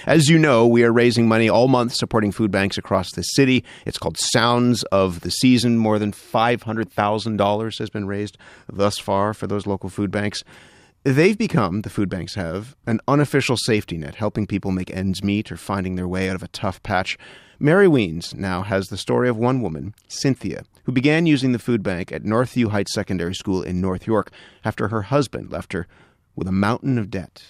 As you know, we are raising money all month supporting food banks across the city. It's called Sounds of the Season. More than $500,000 has been raised thus far for those local food banks. They've become, the food banks have, an unofficial safety net, helping people make ends meet or finding their way out of a tough patch. Mary Weens now has the story of one woman, Cynthia, who began using the food bank at Northview Heights Secondary School in North York after her husband left her with a mountain of debt.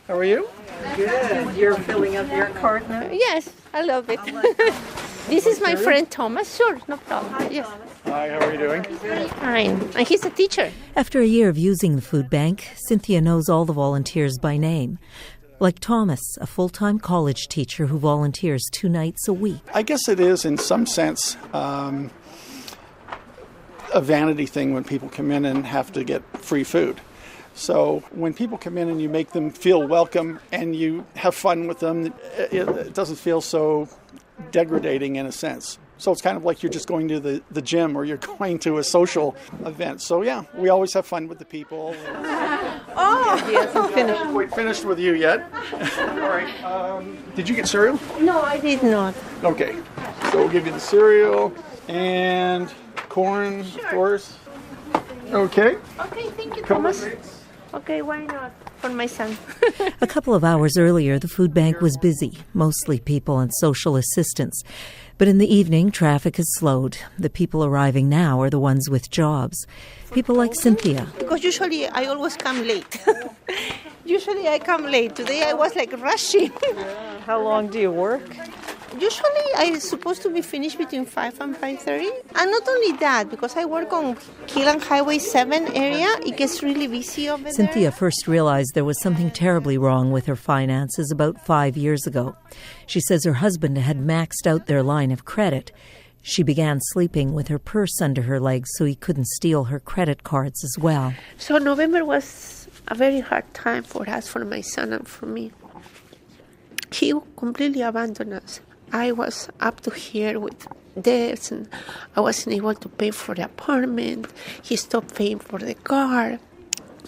How are you? Good. You're filling up your card now? Yes, I love it. This is my friend Thomas. Sure, no problem. Hi, Yes. Thomas. Hi, how are you doing? Fine. And he's a teacher. After a year of using the food bank, Cynthia knows all the volunteers by name. Like Thomas, a full-time college teacher who volunteers 2 nights a week. I guess it is, in some sense, a vanity thing when people come in and have to get free food. So when people come in and you make them feel welcome and you have fun with them, it doesn't feel so degrading in a sense. So it's kind of like you're just going to the gym or you're going to a social event. So yeah, we always have fun with the people. Oh, he hasn't finished. Quite finished with you yet. All right. Did you get cereal? No, I did not. Okay. So we'll give you the cereal and corn, of course. Okay. Okay, thank you, Couple of Thomas. minutes. Okay, why not? For my son. A couple of hours earlier, the food bank was busy, mostly people and social assistants. But in the evening, traffic has slowed. The people arriving now are the ones with jobs. People like Cynthia. Because usually I always come late. Usually I come late. Today I was like rushing. How long do you work? Usually I'm supposed to be finished between 5 and 5:30. And not only that, because I work on Keelan Highway 7 area, it gets really busy over there. Cynthia first realized there was something terribly wrong with her finances about 5 years ago. She says her husband had maxed out their line of credit. She began sleeping with her purse under her legs so he couldn't steal her credit cards as well. So November was a very hard time for us, for my son and for me. He completely abandoned us. I was up to here with debts and I wasn't able to pay for the apartment. He stopped paying for the car.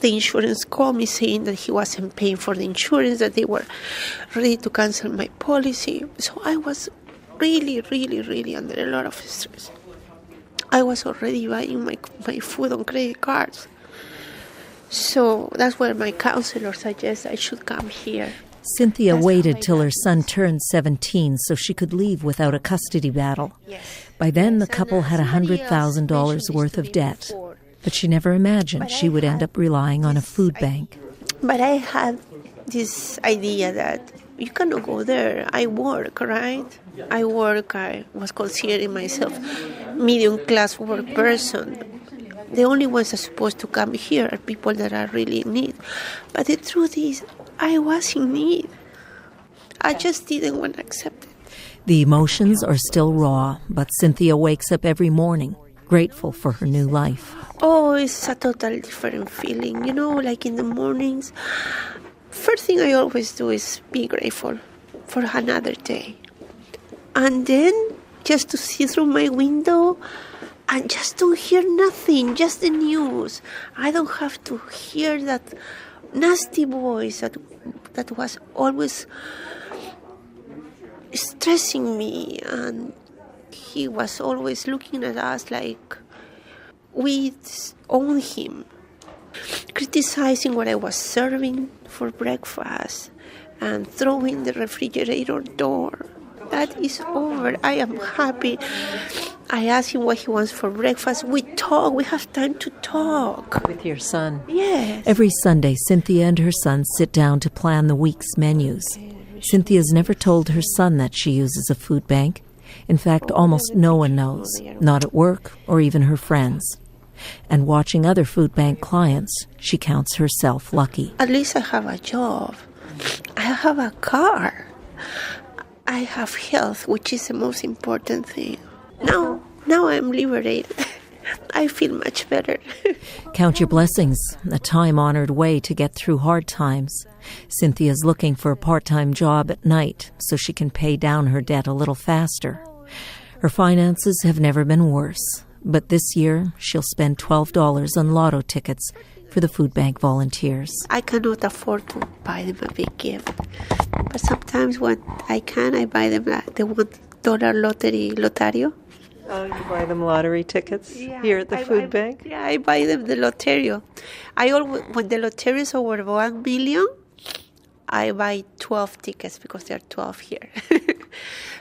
The insurance called me saying that he wasn't paying for the insurance, that they were ready to cancel my policy. So I was really under a lot of stress. I was already buying my food on credit cards. So that's where my counselor suggests I should come here. Cynthia waited till her son turned 17 so she could leave without a custody battle. By then, the couple had $100,000 worth of debt. But she never imagined she would end up relying on a food bank. But I had this idea that you cannot go there. I work, right? I was considering myself medium-class work person. The only ones that are supposed to come here are people that are really in need. But the truth is, I was in need. I just didn't want to accept it. The emotions are still raw, but Cynthia wakes up every morning, grateful for her new life. Oh, it's a totally different feeling. You know, like in the mornings, first thing I always do is be grateful for another day. And then just to see through my window and just to hear nothing, just the news. I don't have to hear that nasty voice that was always stressing me, and he was always looking at us like we own him, criticizing what I was serving for breakfast and throwing the refrigerator door. That is over. I am happy. I asked him what he wants for breakfast. We talk. We have time to talk. With your son? Yes. Every Sunday, Cynthia and her son sit down to plan the week's menus. Cynthia's never told her son that she uses a food bank. In fact, almost no one knows, not at work or even her friends. And watching other food bank clients, she counts herself lucky. At least I have a job. I have a car. I have health, which is the most important thing. Now I'm liberated. I feel much better. Count your blessings, a time-honored way to get through hard times. Cynthia's looking for a part-time job at night so she can pay down her debt a little faster. Her finances have never been worse, but this year she'll spend $12 on lotto tickets for the food bank volunteers. I cannot afford to buy them a big gift, but sometimes when I can, I buy them the $1 lotario. Oh, you buy them lottery tickets here at the food bank? Yeah, I buy them the loterio. When the loterio is over 1 million, I buy 12 tickets because there are 12 here.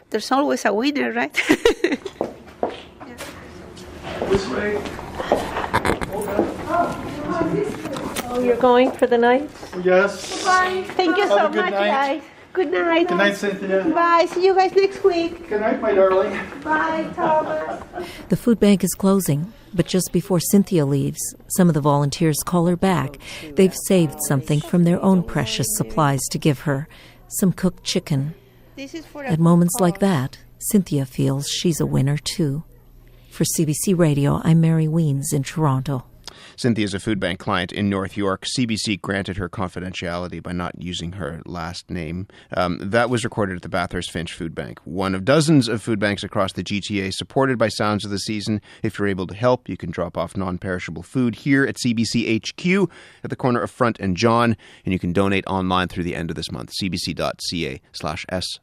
There's always a winner, right? This way. Oh, you're going for the night? Yes. Bye. Thank you Have so a good much, night. guys. Good night. Good night, Cynthia. Bye. See you guys next week. Good night, my darling. Bye, Thomas. The food bank is closing, but just before Cynthia leaves, some of the volunteers call her back. They've saved something from their own precious supplies to give her, some cooked chicken. This is for At moments like that, Cynthia feels she's a winner too. For CBC Radio, I'm Mary Weens in Toronto. Cynthia is a food bank client in North York. CBC granted her confidentiality by not using her last name. That was recorded at the Bathurst Finch Food Bank, one of dozens of food banks across the GTA supported by Sounds of the Season. If you're able to help, you can drop off non-perishable food here at CBC HQ at the corner of Front and John, and you can donate online through the end of this month, cbc.ca/SOTS.